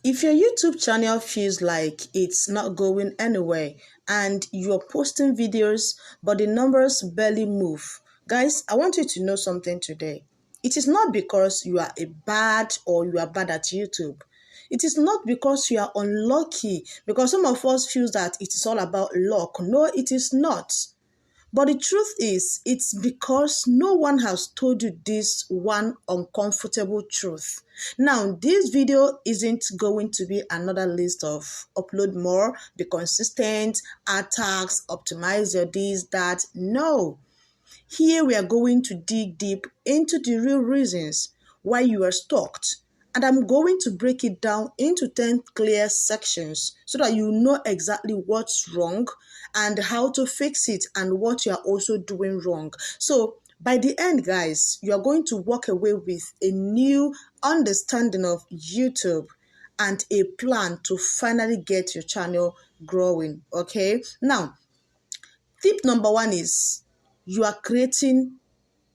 If your YouTube channel feels like it's not going anywhere and you're posting videos but the numbers barely move, guys, I want you to know something today. It is not because you are bad at YouTube. It is not because you are unlucky, because some of us feel that it is all about luck. No, it is not. But the truth is, it's because no one has told you this one uncomfortable truth. Now, this video isn't going to be another list of upload more, be consistent, add tags, optimize your this, that. No. Here we are going to dig deep into the real reasons why you are stuck. And I'm going to break it down into 10 clear sections so that you know exactly what's wrong and how to fix it and what you are also doing wrong. So by the end, guys, you are going to walk away with a new understanding of YouTube and a plan to finally get your channel growing. Okay. Now, tip number one is you are creating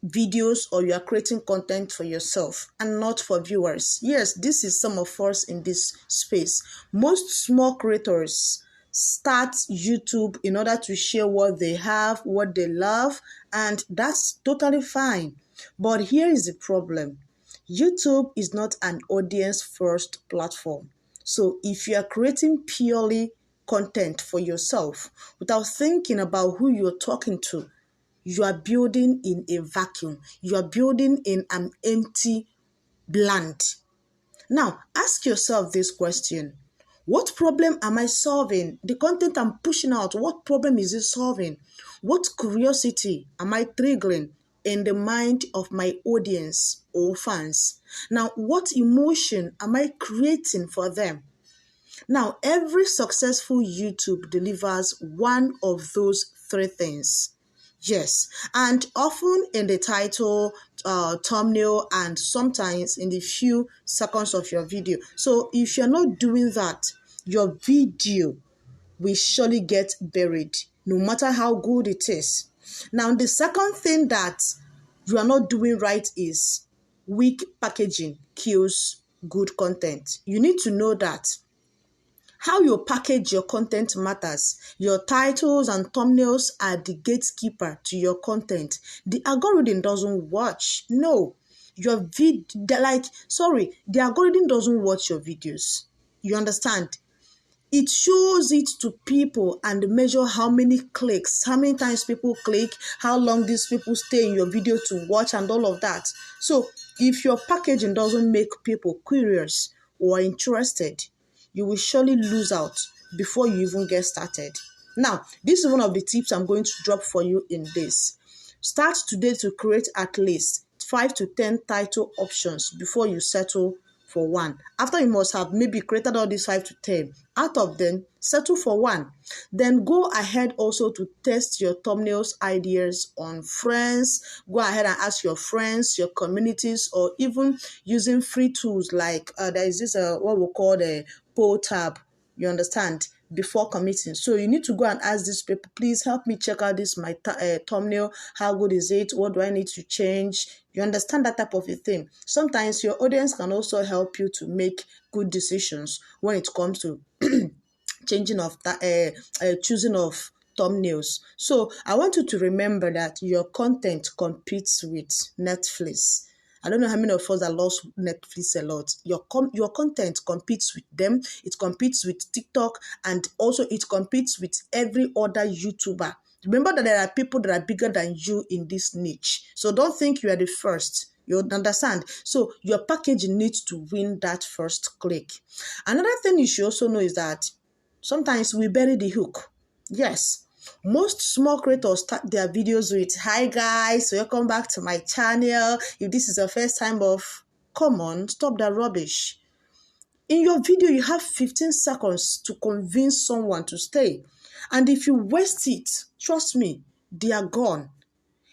videos or you are creating content for yourself and not for viewers. Yes, this is some of us in this space. Most small creators start YouTube in order to share what they have, what they love, and that's totally fine. But here is the problem. YouTube is not an audience first platform. So if you are creating purely content for yourself without thinking about who you're talking to, you are building in a vacuum. You are building in an empty land. Now, ask yourself this question. What problem am I solving? The content I'm pushing out, what problem is it solving? What curiosity am I triggering in the mind of my audience or fans? Now, what emotion am I creating for them? Now, every successful YouTube delivers one of those three things. Yes, and often in the title, thumbnail, and sometimes in the few seconds of your video. So if you're not doing that, your video will surely get buried, no matter how good it is. Now, the second thing that you are not doing right is weak packaging kills good content. You need to know that how you package your content matters. Your titles and thumbnails are the gatekeeper to your content. The algorithm doesn't watch. No. The algorithm doesn't watch your videos. You understand? It shows it to people and measure how many clicks, how many times people click, how long these people stay in your video to watch and all of that. So if your packaging doesn't make people curious or interested, you will surely lose out before you even get started. Now, this is one of the tips I'm going to drop for you in this. Start today to create at least 5 to 10 title options before you settle for one. After you must have maybe created all these 5 to 10, out of them, settle for one. Then go ahead also to test your thumbnails ideas on friends. Go ahead and ask your friends, your communities, or even using free tools like there is this what we call the poll tab. You understand? Before committing. So you need to go and ask these people, please help me check out this my thumbnail. How good is it? What do I need to change? You understand that type of a thing. Sometimes your audience can also help you to make good decisions when it comes to changing of choosing of thumbnails. So I want you to remember that your content competes with Netflix. I don't know how many of us that lost Netflix a lot. Your content competes with them. It competes with TikTok, and also it competes with every other YouTuber. Remember that there are people that are bigger than you in this niche. So don't think you are the first. You understand? So your packaging needs to win that first click. Another thing you should also know is that sometimes we bury the hook. Yes. Most small creators start their videos with, "Hi guys, welcome back to my channel. If this is your first time come on, stop that rubbish." In your video, you have 15 seconds to convince someone to stay. And if you waste it, trust me, they are gone.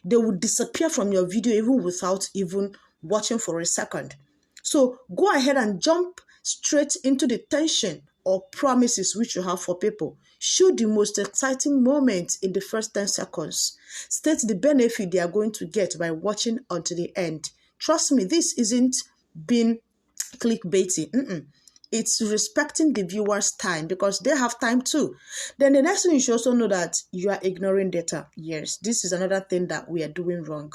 They will disappear from your video even without even watching for a second. So go ahead and jump straight into the tension or promises which you have for people. Show the most exciting moment in the first 10 seconds. State the benefit they are going to get by watching until the end. Trust me, this isn't being clickbaity. It's respecting the viewer's time because they have time too. Then the next thing, you should also know that you are ignoring data. Yes, this is another thing that we are doing wrong.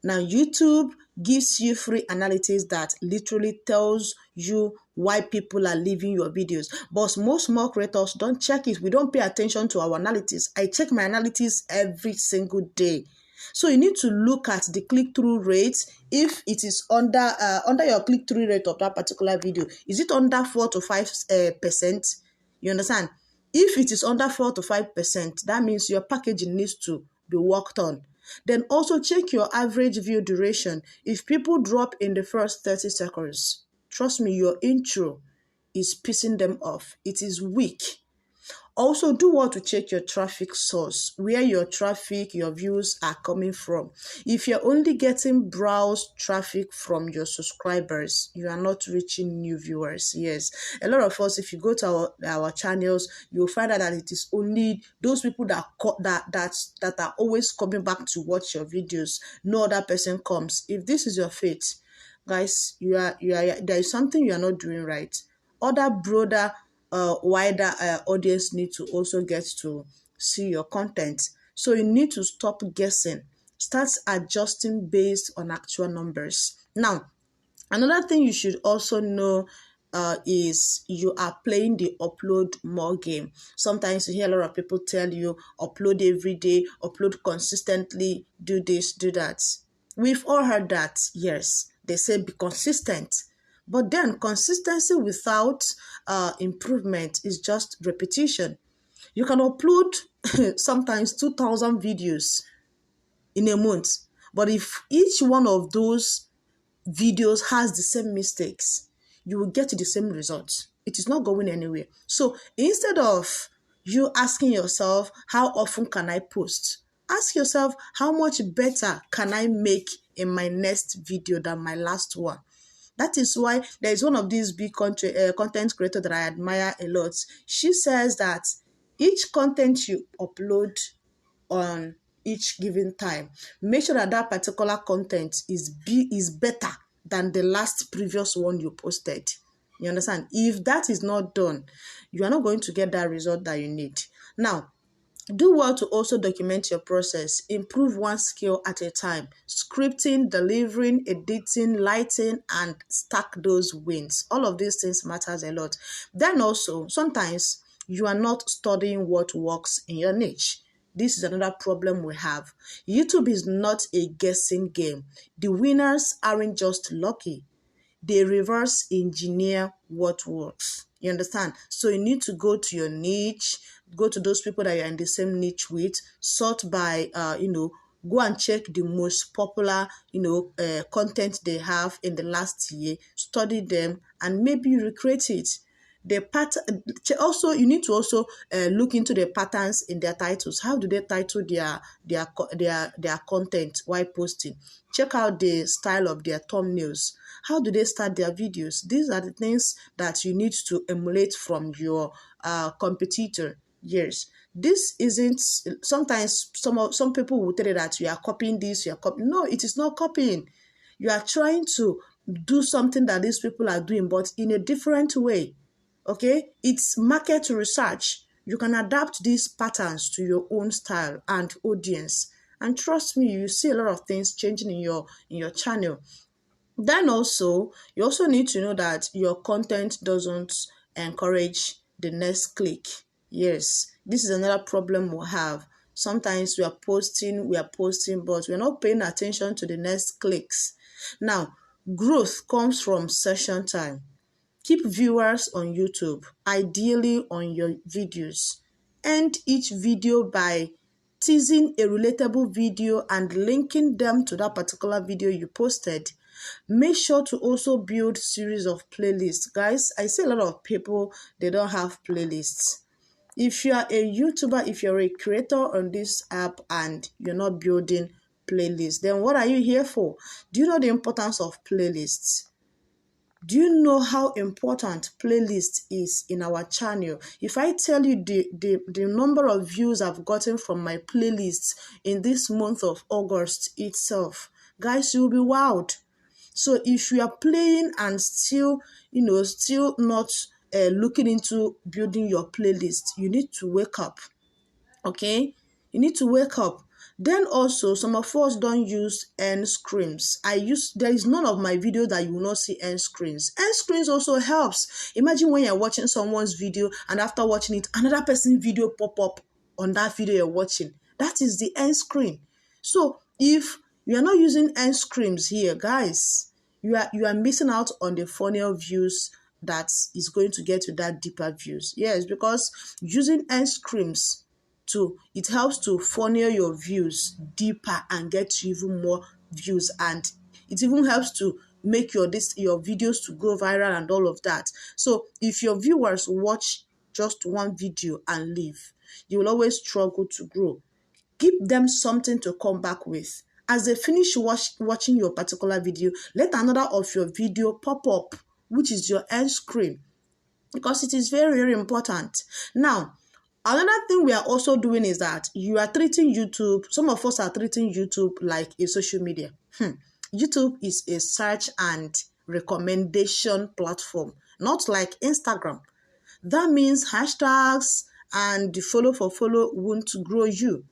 Now, YouTube gives you free analytics that literally tells you why people are leaving your videos. But most small creators don't check it. We don't pay attention to our analytics. I check my analytics every single day. So you need to look at the click-through rate. If it is under your click-through rate of that particular video, is it under 4 to 5%? You understand? If it is under 4 to 5%, that means your packaging needs to be worked on. Then also check your average view duration. If people drop in the first 30 seconds, trust me, your intro is pissing them off. It is weak. Also, do what to check your traffic source, where your traffic, your views are coming from. If you're only getting browse traffic from your subscribers, you are not reaching new viewers. Yes, a lot of us, if you go to our channels, you'll find out that it is only those people that are always coming back to watch your videos. No other person comes. If this is your fate, guys, there is something you are not doing right. Other broader wider audience need to also get to see your content. So you need to stop guessing. Start adjusting based on actual numbers. Now, another thing you should also know is you are playing the upload more game. Sometimes you hear a lot of people tell you, upload every day, upload consistently, do this, do that. We've all heard that, yes. They say be consistent. But then consistency without improvement is just repetition. You can upload sometimes 2,000 videos in a month. But if each one of those videos has the same mistakes, you will get to the same results. It is not going anywhere. So instead of you asking yourself, how often can I post? Ask yourself, how much better can I make in my next video than my last one? That is why there is one of these big content creators that I admire a lot. She says that each content you upload on each given time, make sure that that particular content is better than the last previous one you posted. You understand? If that is not done, you are not going to get that result that you need. Now, do well to also document your process. Improve one skill at a time. Scripting, delivering, editing, lighting, and stack those wins. All of these things matters a lot. Then also, sometimes you are not studying what works in your niche. This is another problem we have. YouTube is not a guessing game. The winners aren't just lucky. They reverse engineer what works. You understand? So you need to go to your niche, go to those people that you're in the same niche with, sort by, go and check the most popular, content they have in the last year, study them, and maybe recreate it. The pattern also, you need to also look into the patterns in their titles. How do they title their content while posting? Check out the style of their thumbnails. How do they start their videos? These are the things that you need to emulate from your competitor. Yes, this isn't. Sometimes some people will tell you that you are copying this. You are copying. No, it is not copying. You are trying to do something that these people are doing, but in a different way. Okay, it's market research. You can adapt these patterns to your own style and audience. And trust me, you see a lot of things changing in your channel. Then also, you also need to know that your content doesn't encourage the next click. Yes, this is another problem we have. Sometimes we are posting, but we're not paying attention to the next clicks. Now, growth comes from session time. Keep viewers on YouTube, ideally on your videos. End each video by teasing a relatable video and linking them to that particular video you posted. Make sure to also build series of playlists. Guys, I see a lot of people, they don't have playlists. If you are a YouTuber, if you're a creator on this app and you're not building playlists, then what are you here for? Do you know the importance of playlists? Do you know how important playlist is in our channel? If I tell you the number of views I've gotten from my playlists in this month of August itself, guys, you'll be wowed. So if you are playing and still not looking into building your playlist, you need to wake up. Okay, you need to wake up. Then also, some of us don't use end screens. There is none of my video that you will not see end screens. End screens also helps. Imagine when you're watching someone's video and after watching it, another person's video pop up on that video you're watching. That is the end screen. So if you are not using end screens here, guys, you are missing out on the funnier views that is going to get you that deeper views. Yes, because using end screens it helps to funnel your views deeper and get you even more views, and it even helps to make your videos to go viral and all of that. So if your viewers watch just one video and leave, you will always struggle to grow. Give them something to come back with. As they finish watching your particular video, let another of your video pop up, which is your end screen, because it is very, very important. Now, another thing we are also doing is that you are treating YouTube, some of us are treating YouTube like a social media. YouTube is a search and recommendation platform, not like Instagram. That means hashtags and the follow for follow won't grow you.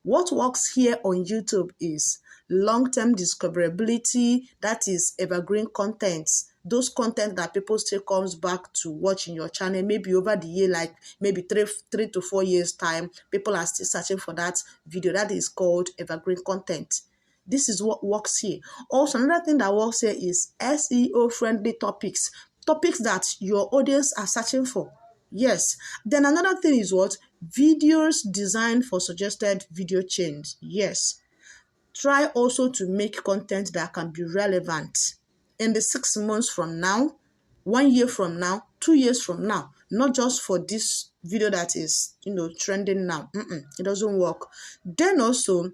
What works here on YouTube is long-term discoverability, that is evergreen content. Those content that people still comes back to watch in your channel, maybe over the year, like maybe three to 4 years time, people are still searching for that video. That is called evergreen content. This is what works here. Also, another thing that works here is SEO-friendly topics that your audience are searching for. Yes. Then another thing is what? Videos designed for suggested video change. Yes. Try also to make content that can be relevant in the 6 months from now, 1 year from now, 2 years from now, not just for this video that is, trending now. It doesn't work. Then also,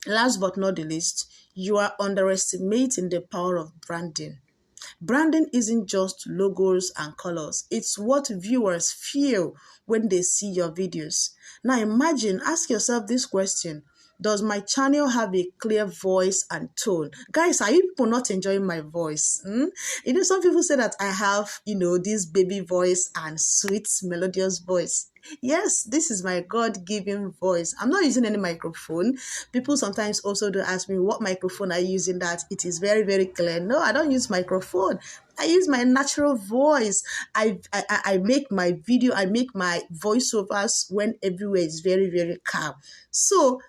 last but not the least, you are underestimating the power of branding. Branding isn't just logos and colors. It's what viewers feel when they see your videos. Now imagine, ask yourself this question. Does my channel have a clear voice and tone? Guys, are you people not enjoying my voice? Some people say that I have, this baby voice and sweet, melodious voice. Yes, this is my God-given voice. I'm not using any microphone. People sometimes also do ask me, what microphone are you using that? It is very, very clear. No, I don't use microphone. I use my natural voice. I make my video, I make my voiceovers when everywhere is very, very calm. So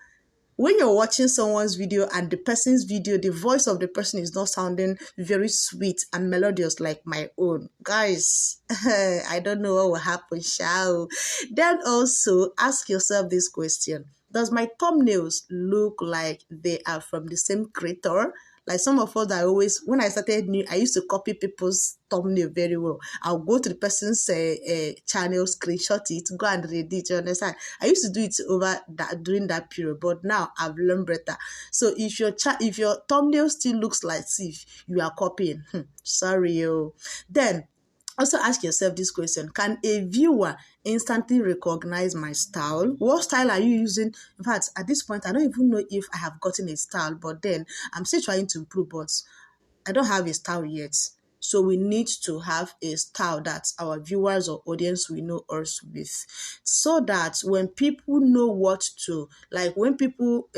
when you're watching someone's video and the person's video, the voice of the person is not sounding very sweet and melodious like my own, guys, I don't know what will happen, shall. Then also ask yourself this question. Does my thumbnails look like they are from the same creator? Like some of us, when I started new, I used to copy people's thumbnail very well. I'll go to the person's channel, screenshot it, go and read it, you understand? I used to do it during that period, but now I've learned better. So if your thumbnail still looks like if you are copying, sorry, then also ask yourself this question. Can a viewer instantly recognize my style? What style are you using? In fact, at this point, I don't even know if I have gotten a style, but then I'm still trying to improve, but I don't have a style yet. So we need to have a style that our viewers or audience will know us with, so that when people know what to, like when people,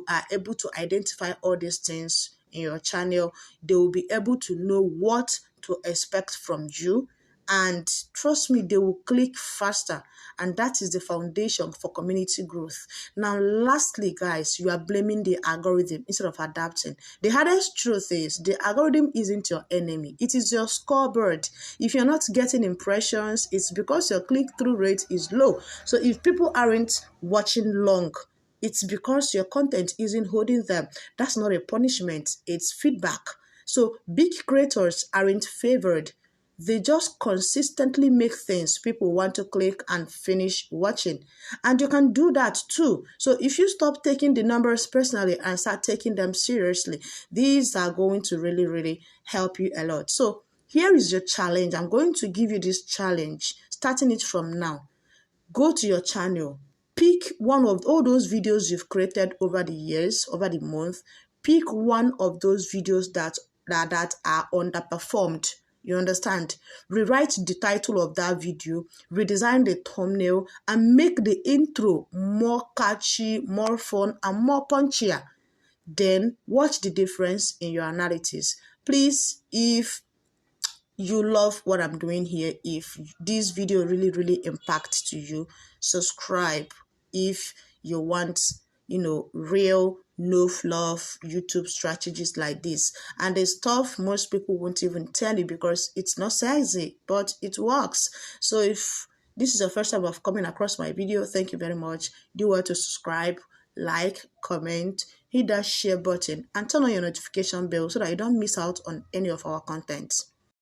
are able to identify all these things in your channel, they will be able to know what to expect from you, and trust me, they will click faster, and that is the foundation for community growth. Now lastly, guys, you are blaming the algorithm instead of adapting. The hardest truth is the algorithm isn't your enemy, it is your scoreboard. If you're not getting impressions, it's because your click-through rate is low. So if people aren't watching long, it's because your content isn't holding them. That's not a punishment, it's feedback. So big creators aren't favored. They just consistently make things people want to click and finish watching. And you can do that too. So if you stop taking the numbers personally and start taking them seriously, these are going to really, really help you a lot. So here is your challenge. I'm going to give you this challenge, starting it from now. Go to your channel. Pick one of all those videos you've created over the years, over the month. Pick one of those videos that are underperformed. You understand? Rewrite the title of that video, redesign the thumbnail, and make the intro more catchy, more fun, and more punchier. Then watch the difference in your analytics. Please, if you love what I'm doing here, if this video really impacts to you, subscribe. If you want, real, no fluff YouTube strategies like this, and the stuff most people won't even tell you because it's not sexy, but it works. So if this is the first time of coming across my video, thank you very much. Do well to subscribe, like, comment, hit that share button, and turn on your notification bell so that you don't miss out on any of our content.